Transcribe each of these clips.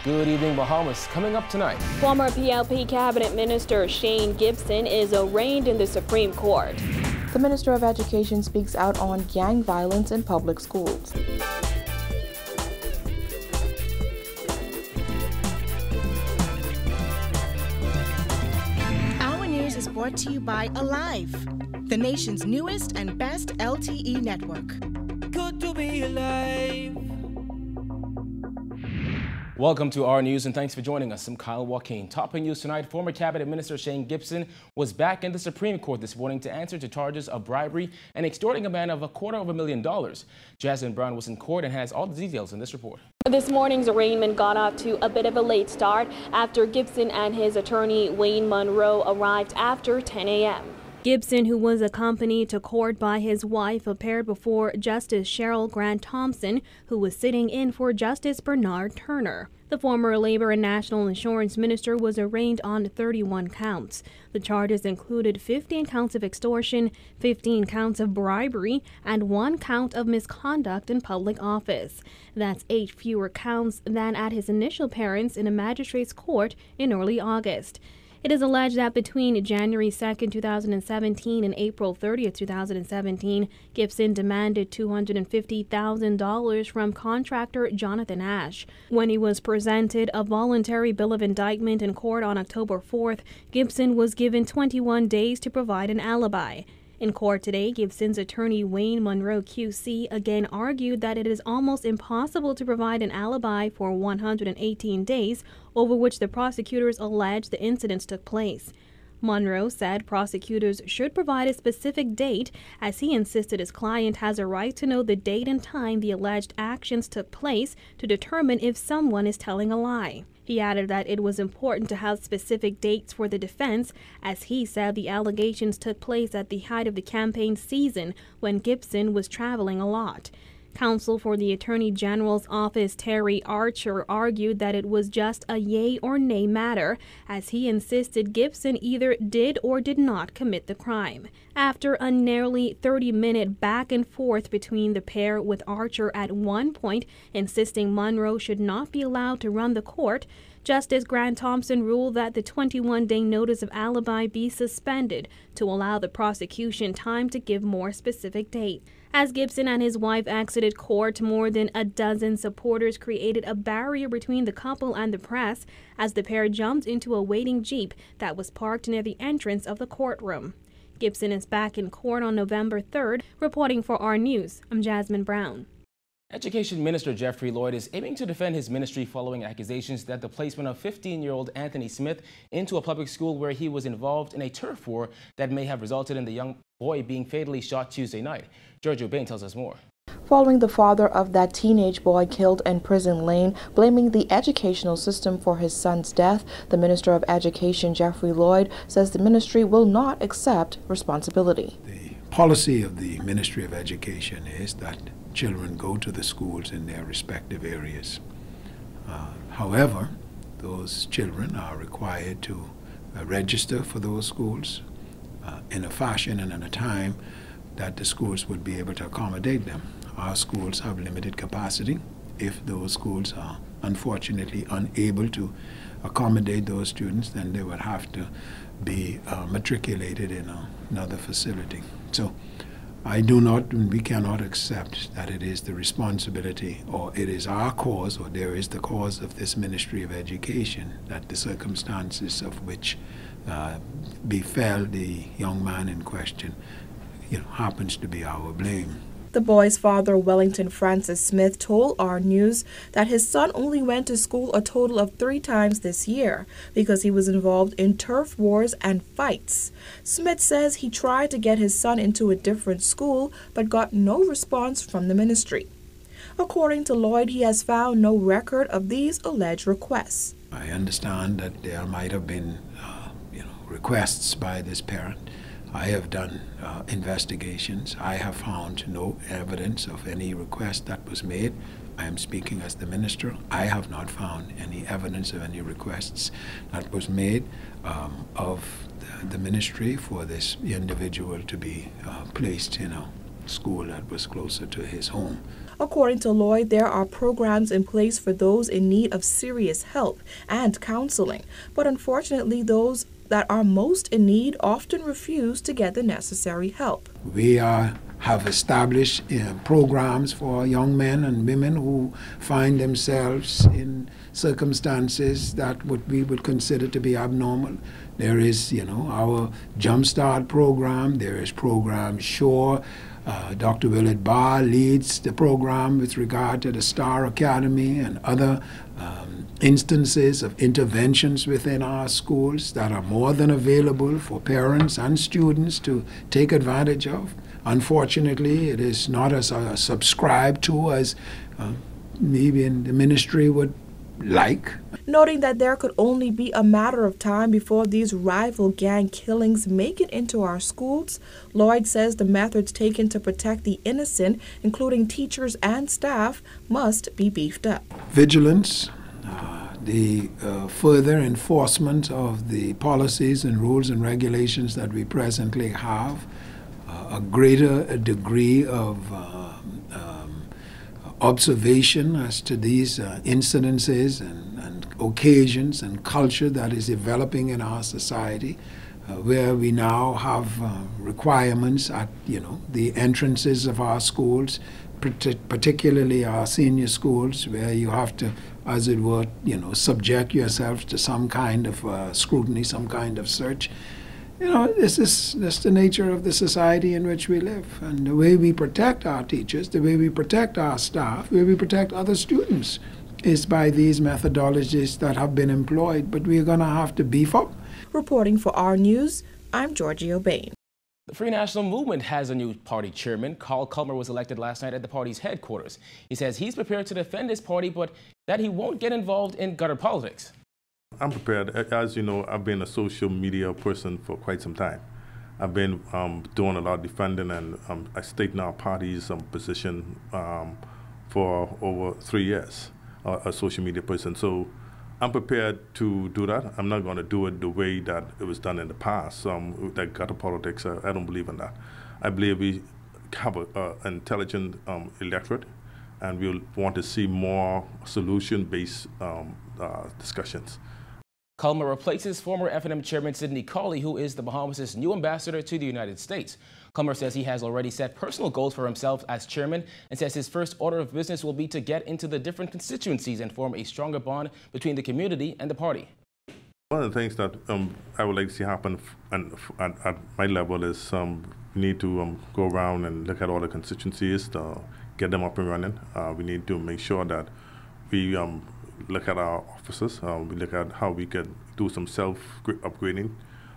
Good evening, Bahamas. Coming up tonight. Former PLP Cabinet Minister Shane Gibson is arraigned in the Supreme Court. The Minister of Education speaks out on gang violence in public schools. Our news is brought to you by Alive, the nation's newest and best LTE network. Good to be alive. Welcome to our news and thanks for joining us. I'm Kyle Joaquin. Topping news tonight, former Cabinet Minister Shane Gibson was back in the Supreme Court this morning to answer to charges of bribery and extorting a man of $250,000. Jasmine Brown was in court and has all the details in this report. This morning's arraignment got off to a bit of a late start after Gibson and his attorney Wayne Monroe arrived after 10 a.m. Gibson, who was accompanied to court by his wife, appeared before Justice Cheryl Grant Thompson, who was sitting in for Justice Bernard Turner. The former Labor and National Insurance Minister was arraigned on 31 counts. The charges included 15 counts of extortion, 15 counts of bribery, and 1 count of misconduct in public office. That's 8 fewer counts than at his initial appearance in a magistrate's court in early August. It is alleged that between January 2, 2017 and April 30, 2017, Gibson demanded $250,000 from contractor Jonathan Ash. When he was presented a voluntary bill of indictment in court on October 4th, Gibson was given 21 days to provide an alibi. In court today, Gibson's attorney Wayne Monroe QC again argued that it is almost impossible to provide an alibi for 118 days over which the prosecutors allege the incidents took place. Monroe said prosecutors should provide a specific date, as he insisted his client has a right to know the date and time the alleged actions took place to determine if someone is telling a lie. He added that it was important to have specific dates for the defense, as he said the allegations took place at the height of the campaign season when Gibson was traveling a lot. Counsel for the Attorney General's office, Terry Archer, argued that it was just a yay or nay matter, as he insisted Gibson either did or did not commit the crime. After a nearly 30-minute back and forth between the pair, with Archer at one point insisting Monroe should not be allowed to run the court, Justice Grant Thompson ruled that the 21-day notice of alibi be suspended to allow the prosecution time to give more specific dates. As Gibson and his wife exited court, more than a dozen supporters created a barrier between the couple and the press as the pair jumped into a waiting Jeep that was parked near the entrance of the courtroom. Gibson is back in court on November 3rd. Reporting for our news, I'm Jasmine Brown. Education Minister Jeffrey Lloyd is aiming to defend his ministry following accusations that the placement of 15-year-old Anthony Smith into a public school where he was involved in a turf war that may have resulted in the young boy being fatally shot Tuesday night. Giorgio Bain tells us more. Following the father of that teenage boy killed in Prison Lane blaming the educational system for his son's death, the Minister of Education Jeffrey Lloyd says the ministry will not accept responsibility. The policy of the Ministry of Education is that children go to the schools in their respective areas. However, those children are required to register for those schools in a fashion and in a time that the schools would be able to accommodate them. Our schools have limited capacity. If those schools are unfortunately unable to accommodate those students, then they would have to be matriculated in another facility. So we cannot accept that it is the responsibility, or it is our cause, or there is the cause of this Ministry of Education, that the circumstances of which befell the young man in question, happens to be our blame. The boy's father, Wellington Francis Smith, told our news that his son only went to school a total of 3 times this year because he was involved in turf wars and fights. Smith says he tried to get his son into a different school but got no response from the ministry. According to Lloyd, he has found no record of these alleged requests. I understand that there might have been requests by this parent. I have done investigations. I have found no evidence of any request that was made. I am speaking as the minister. I have not found any evidence of any requests that was made of the ministry for this individual to be placed in a school that was closer to his home. According to Lloyd, there are programs in place for those in need of serious help and counseling, but unfortunately those that are most in need often refuse to get the necessary help. We have established programs for young men and women who find themselves in circumstances that we would consider to be abnormal. There is, our Jumpstart program. There is program SURE. Dr. Willard Barr leads the program with regard to the STAR Academy and other instances of interventions within our schools that are more than available for parents and students to take advantage of. Unfortunately, it is not as subscribed to as maybe the ministry would like. Noting that there could only be a matter of time before these rival gang killings make it into our schools, Lloyd says the methods taken to protect the innocent, including teachers and staff, must be beefed up. Vigilance, the further enforcement of the policies and rules and regulations that we presently have, a greater degree of observation as to these incidences and occasions and culture that is developing in our society, where we now have requirements at the entrances of our schools, particularly our senior schools, where you have to, as it were, subject yourself to some kind of scrutiny, some kind of search. This is the nature of the society in which we live, and the way we protect our teachers, the way we protect our staff, the way we protect other students is by these methodologies that have been employed, but we're going to have to beef up. Reporting for our news, I'm Georgie O'Bain. The Free National Movement has a new party chairman. Carl Culmer was elected last night at the party's headquarters. He says he's prepared to defend his party, but that he won't get involved in gutter politics. I'm prepared. As you know, I've been a social media person for quite some time. I've been doing a lot of defending and I stayed in our party's position for over 3 years, a social media person. So I'm prepared to do that. I'm not going to do it the way that it was done in the past, that gutter politics. I don't believe in that. I believe we have an intelligent electorate, and we'll want to see more solution-based discussions. Culmer replaces former FNM Chairman Sidney Cawley, who is the Bahamas' new ambassador to the United States. Culmer says he has already set personal goals for himself as chairman and says his first order of business will be to get into the different constituencies and form a stronger bond between the community and the party. One of the things that I would like to see happen at my level is we need to go around and look at all the constituencies to get them up and running. We need to make sure that we look at our offices. We look at how we can do some self-upgrading.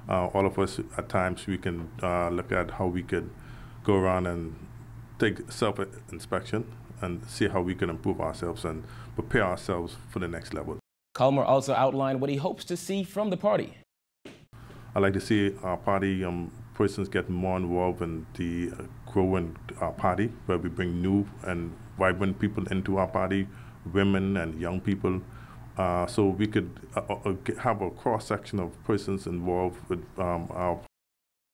All of us, at times, we can look at how we could go around and take self-inspection and see how we can improve ourselves and prepare ourselves for the next level. Culmer also outlined what he hopes to see from the party. I'd like to see our party persons get more involved in the growing party, where we bring new and vibrant people into our party, women and young people, so we could have a cross-section of persons involved with our.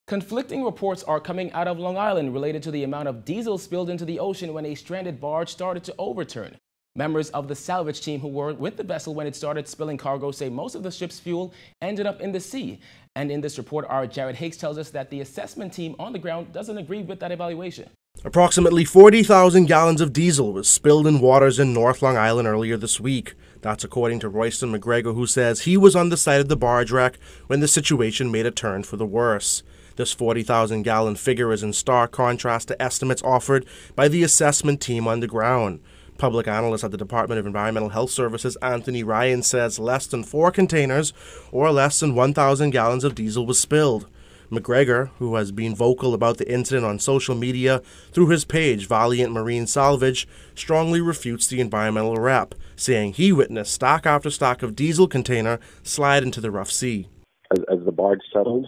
Conflicting reports are coming out of Long Island related to the amount of diesel spilled into the ocean when a stranded barge started to overturn. Members of the salvage team who were with the vessel when it started spilling cargo say most of the ship's fuel ended up in the sea. And in this report, our Jared Hicks tells us that the assessment team on the ground doesn't agree with that evaluation. Approximately 40,000 gallons of diesel was spilled in waters in North Long Island earlier this week. That's according to Royston McGregor, who says he was on the site of the barge wreck when the situation made a turn for the worse. This 40,000-gallon figure is in stark contrast to estimates offered by the assessment team on the ground. Public analyst at the Department of Environmental Health Services, Anthony Ryan, says less than 4 containers or less than 1,000 gallons of diesel was spilled. McGregor, who has been vocal about the incident on social media through his page Valiant Marine Salvage, strongly refutes the environmental rep, saying he witnessed stock after stock of diesel container slide into the rough sea. As the barge settled,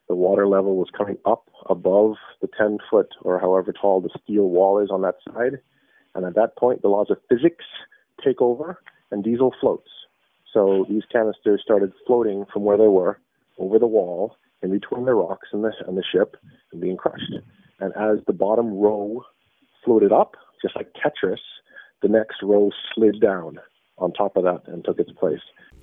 the water level was coming up above the 10-foot or however tall the steel wall is on that side. And at that point, the laws of physics take over and diesel floats. So these canisters started floating from where they were over the wall in between the rocks and the ship and being crushed. And as the bottom row floated up just like Tetris, the next row slid down on top of that and took its place.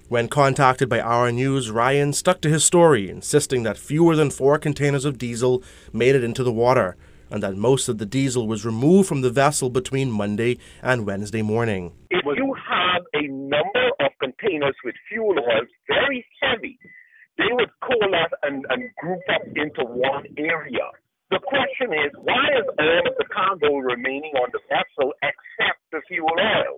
When contacted by Our News, Ryan stuck to his story, insisting that fewer than 4 containers of diesel made it into the water, and that most of the diesel was removed from the vessel between Monday and Wednesday morning. If you have a number of containers with fuel oil very heavy, they would coalesce and group up into one area. The question is, why is all of the cargo remaining on the vessel except the fuel oil?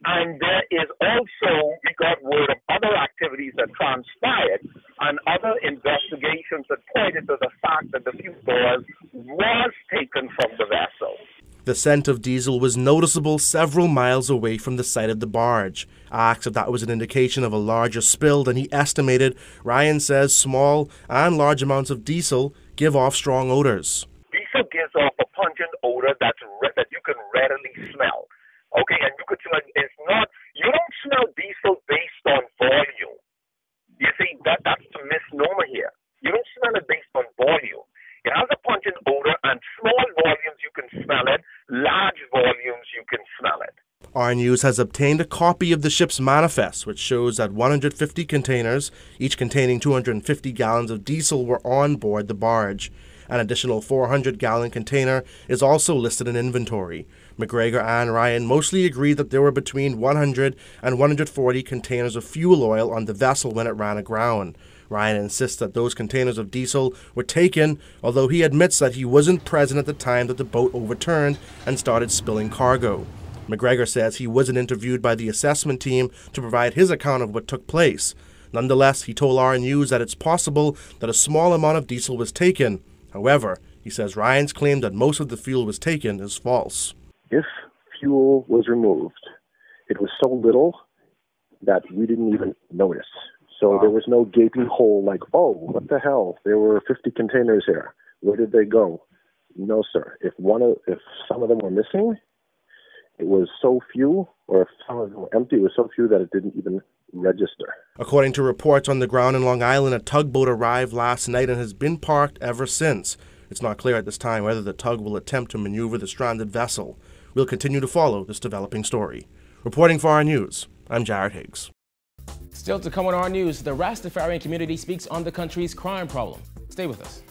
And there is also, we got word of other activities that transpired and other investigations that pointed to the fact that the fuel oil was taken from the vessel. The scent of diesel was noticeable several miles away from the site of the barge. Asked if that was an indication of a larger spill than he estimated, Ryan says small and large amounts of diesel give off strong odors. Diesel gives off a pungent odor that you can readily smell. Okay, and you could smell, you don't smell diesel based on volume. You see, that's the misnomer here. You don't smell it based on volume. It has a pungent odor, and small volumes you can smell it, large volumes you can smell it. Our News has obtained a copy of the ship's manifest, which shows that 150 containers, each containing 250 gallons of diesel, were on board the barge. An additional 400-gallon container is also listed in inventory. McGregor and Ryan mostly agreed that there were between 100 and 140 containers of fuel oil on the vessel when it ran aground. Ryan insists that those containers of diesel were taken, although he admits that he wasn't present at the time that the boat overturned and started spilling cargo. McGregor says he wasn't interviewed by the assessment team to provide his account of what took place. Nonetheless, he told Our News that it's possible that a small amount of diesel was taken. However, he says Ryan's claim that most of the fuel was taken is false. If fuel was removed, it was so little that we didn't even notice. So there was no gaping hole like, oh, what the hell? There were 50 containers here. Where did they go? No, sir. If some of them were missing, it was so few, or if some of them were empty, it was so few that it didn't even register. According to reports on the ground in Long Island, a tugboat arrived last night and has been parked ever since. It's not clear at this time whether the tug will attempt to maneuver the stranded vessel. We'll continue to follow this developing story. Reporting for Our News, I'm Jared Higgs. Still to come on Our News, the Rastafarian community speaks on the country's crime problem. Stay with us.